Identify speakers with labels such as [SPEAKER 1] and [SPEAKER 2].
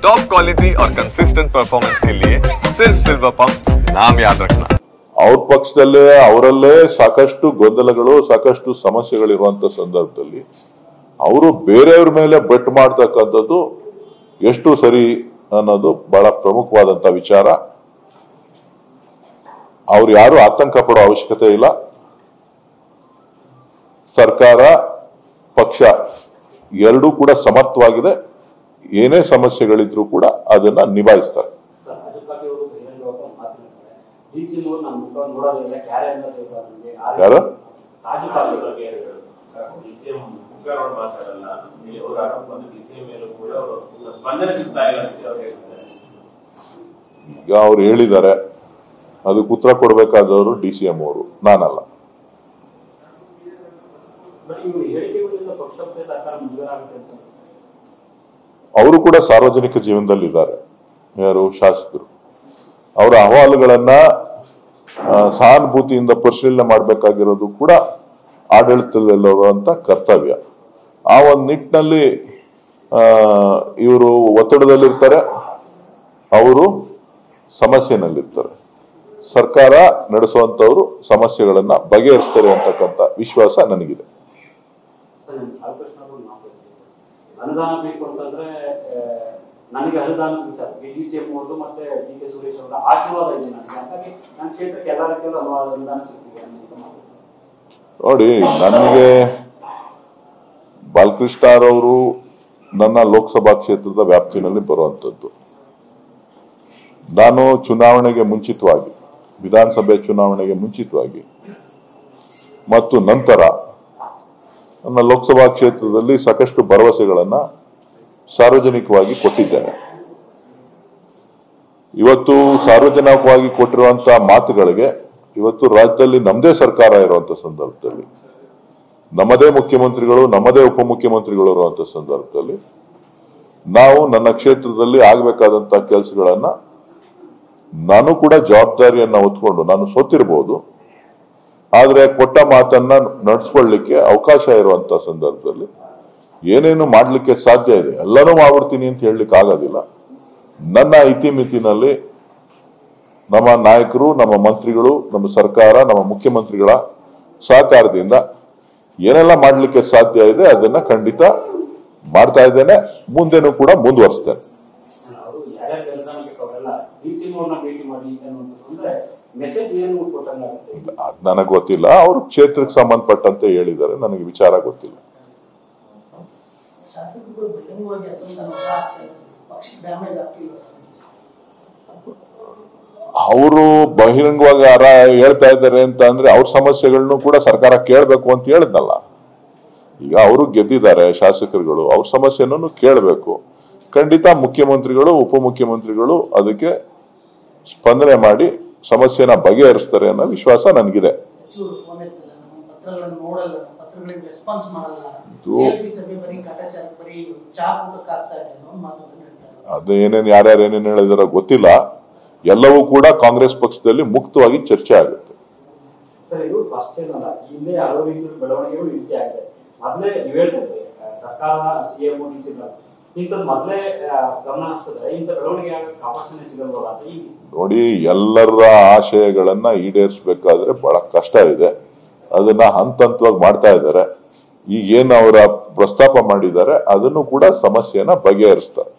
[SPEAKER 1] Top quality और consistent performance के लिए सिर्फ सिल्वर पंप नाम याद रखना।
[SPEAKER 2] ಅವ್ರ ಪಕ್ಷದಲ್ಲೇ ಅವರಲ್ಲೇ ಸಾಕಷ್ಟು ಗೊಂದಲಗಳು ಸಾಕಷ್ಟು ಸಮಸ್ಯೆಗಳಿರುವಂತ ಸಂದರ್ಭದಲ್ಲಿ ಅವರು ಬೇರೆಯವ್ರ ಮೇಲೆ ಬೆಟ್ ಮಾಡ್ತಕ್ಕಂಥದ್ದು ಎಷ್ಟು ಸರಿ ಅನ್ನೋದು ಬಹಳ ಪ್ರಮುಖವಾದಂತ ವಿಚಾರ. ಅವ್ರು ಯಾರು ಆತಂಕ ಪಡೋ ಅವಶ್ಯಕತೆ ಇಲ್ಲ. ಸರ್ಕಾರ ಪಕ್ಷ ಎರಡೂ ಕೂಡ ಸಮರ್ಥವಾಗಿದೆ. ಏನೇ ಸಮಸ್ಯೆಗಳಿದ್ರು ಕೂಡ ಅದನ್ನ ನಿಭಾಯಿಸ್ತಾರೆ. ಯಾರು ಈಗ ಅವ್ರು ಹೇಳಿದ್ದಾರೆ, ಅದಕ್ಕೆ ಉತ್ತರ ಕೊಡಬೇಕಾದವರು DCM ಅವರು, ನಾನಲ್ಲ. ಅವರು ಕೂಡ ಸಾರ್ವಜನಿಕ ಜೀವನದಲ್ಲಿ ಇದ್ದಾರೆ. ಯಾರು ಶಾಸಕರು ಅವರ ಅಹವಾಲುಗಳನ್ನ ಸಹಾನುಭೂತಿಯಿಂದ ಪರಿಶೀಲನೆ ಮಾಡಬೇಕಾಗಿರೋದು ಕೂಡ ಆಡಳಿತದಲ್ಲಿರುವಂತ ಕರ್ತವ್ಯ. ಆ ಒಂದು ನಿಟ್ಟಿನಲ್ಲಿ ಇವರು ಒತ್ತಡದಲ್ಲಿರ್ತಾರೆ, ಅವರು ಸಮಸ್ಯೆನಲ್ಲಿರ್ತಾರೆ. ಸರ್ಕಾರ ನಡೆಸುವಂತವರು ಸಮಸ್ಯೆಗಳನ್ನ ಬಗೆಹರಿಸ್ತಾರೆ ಅಂತಕ್ಕಂಥ ವಿಶ್ವಾಸ ನನಗಿದೆ.
[SPEAKER 3] ಅನುದಾನ ಬೇಕು ಅಂತಂದ್ರೆ ನನಗೆ ಅನುದಾನ ವಿಚಾರ DCM ಅವರು ಮತ್ತೆ DK ಸುರೇಶ್ ಅವರ ಆಶೀರ್ವಾದ ಇದೆ ನನಗೆ. ಹಾಗಾಗಿ ನನ್ನ ಕ್ಷೇತ್ರಕ್ಕೆ ಎಲ್ಲ ರೀತಿಯ ಅನುದಾನ ಸಿಗ್ತಿದೆ ಅಂತ
[SPEAKER 2] ನೋಡಿ. ನನಗೆ ಬಾಲಕೃಷ್ಣ ಅವರು ನನ್ನ ಲೋಕಸಭಾ ಕ್ಷೇತ್ರದ ವ್ಯಾಪ್ತಿನಲ್ಲಿ ಬರುವಂತದ್ದು. ನಾನು ಚುನಾವಣೆಗೆ ಮುಂಚಿತವಾಗಿ, ವಿಧಾನಸಭೆ ಚುನಾವಣೆಗೆ ಮುಂಚಿತವಾಗಿ ಮತ್ತು ನಂತರ ನನ್ನ ಲೋಕಸಭಾ ಕ್ಷೇತ್ರದಲ್ಲಿ ಸಾಕಷ್ಟು ಭರವಸೆಗಳನ್ನ ಸಾರ್ವಜನಿಕವಾಗಿ ಕೊಟ್ಟಿದ್ದೇನೆ. ಇವತ್ತು ಸಾರ್ವಜನಿಕವಾಗಿ ಕೊಟ್ಟಿರುವಂತಹ ಮಾತುಗಳಿಗೆ ಇವತ್ತು ರಾಜ್ಯದಲ್ಲಿ ನಮ್ಮದೇ ಸರ್ಕಾರ ಇರುವಂತ ಸಂದರ್ಭದಲ್ಲಿ, ನಮ್ಮದೇ ಮುಖ್ಯಮಂತ್ರಿಗಳು, ನಮ್ಮದೇ ಉಪಮುಖ್ಯಮಂತ್ರಿಗಳು ಇರುವಂತ ಸಂದರ್ಭದಲ್ಲಿ ನಾವು ನನ್ನ ಕ್ಷೇತ್ರದಲ್ಲಿ ಆಗಬೇಕಾದಂತಹ ಕೆಲಸಗಳನ್ನ ನಾನು ಕೂಡ ಜವಾಬ್ದಾರಿಯನ್ನ ಹೊತ್ಕೊಂಡು, ನಾನು ಸೋತಿರಬಹುದು, ಆದ್ರೆ ಕೊಟ್ಟ ಮಾತನ್ನ ನಡೆಸ್ಕೊಳ್ಳಿಕ್ಕೆ ಅವಕಾಶ ಇರುವಂತ ಸಂದರ್ಭದಲ್ಲಿ ಏನೇನು ಮಾಡ್ಲಿಕ್ಕೆ ಸಾಧ್ಯ ಇದೆ ಎಲ್ಲನೂ ಮಾಡ್ಬಿಡ್ತೀನಿ ಅಂತ ಹೇಳಲಿಕ್ಕೆ ಆಗೋದಿಲ್ಲ. ನನ್ನ ಇತಿಮಿತಿನಲ್ಲಿ ನಮ್ಮ ನಾಯಕರು, ನಮ್ಮ ಮಂತ್ರಿಗಳು, ನಮ್ಮ ಸರ್ಕಾರ, ನಮ್ಮ ಮುಖ್ಯಮಂತ್ರಿಗಳ ಸಹಕಾರದಿಂದ ಏನೆಲ್ಲ ಮಾಡ್ಲಿಕ್ಕೆ ಸಾಧ್ಯ ಇದೆ ಅದನ್ನ ಖಂಡಿತ ಮಾಡ್ತಾ ಇದ್ದೇನೆ. ಮುಂದೆನೂ ಕೂಡ ಮುಂದುವರಿಸ್ತೇನೆ. ಅದ್ ನನಗೆ ಗೊತ್ತಿಲ್ಲ. ಅವರು ಕ್ಷೇತ್ರಕ್ಕೆ ಸಂಬಂಧಪಟ್ಟಂತೆ ಹೇಳಿದ್ದಾರೆ, ನನಗೆ ವಿಚಾರ ಗೊತ್ತಿಲ್ಲ. ಅವರು ಬಹಿರಂಗವಾಗಿ ಹೇಳ್ತಾ ಇದ್ದಾರೆ ಅಂತ ಅಂದ್ರೆ ಅವ್ರ ಸಮಸ್ಯೆಗಳನ್ನು ಕೂಡ ಸರ್ಕಾರ ಕೇಳಬೇಕು ಅಂತ ಹೇಳಿದ್ನಲ್ಲ. ಈಗ ಅವರು ಗೆದ್ದಿದ್ದಾರೆ ಶಾಸಕರುಗಳು, ಅವ್ರ ಸಮಸ್ಯೆನೂ ಕೇಳಬೇಕು. ಖಂಡಿತ ಮುಖ್ಯಮಂತ್ರಿಗಳು, ಉಪಮುಖ್ಯಮಂತ್ರಿಗಳು ಅದಕ್ಕೆ ಸ್ಪಂದನೆ ಮಾಡಿ ಸಮಸ್ಯೆನ ಬಗೆಹರಿಸ್ತಾರೆ ಅನ್ನೋ ವಿಶ್ವಾಸ ನನಗಿದೆ. ಅದು ಏನೇನು ಯಾರ್ಯಾರು ಏನೇನು ಹೇಳಿದಾರೋ ಗೊತ್ತಿಲ್ಲ. ಎಲ್ಲವೂ ಕೂಡ ಕಾಂಗ್ರೆಸ್ ಪಕ್ಷದಲ್ಲಿ ಮುಕ್ತವಾಗಿ ಚರ್ಚೆ ಆಗುತ್ತೆ. ನೋಡಿ, ಎಲ್ಲರ ಆಶಯಗಳನ್ನ ಈಡೇರಿಸಬೇಕಾದ್ರೆ ಬಹಳ ಕಷ್ಟ ಇದೆ. ಅದನ್ನ ಹಂತ ಹಂತವಾಗಿ ಮಾಡ್ತಾ ಇದ್ದಾರೆ. ಈಗ ಏನು ಅವರ ಪ್ರಸ್ತಾಪ ಮಾಡಿದ್ದಾರೆ ಅದನ್ನು ಕೂಡ ಸಮಸ್ಯೆಯನ್ನ ಬಗೆಹರಿಸ್ತಾರೆ.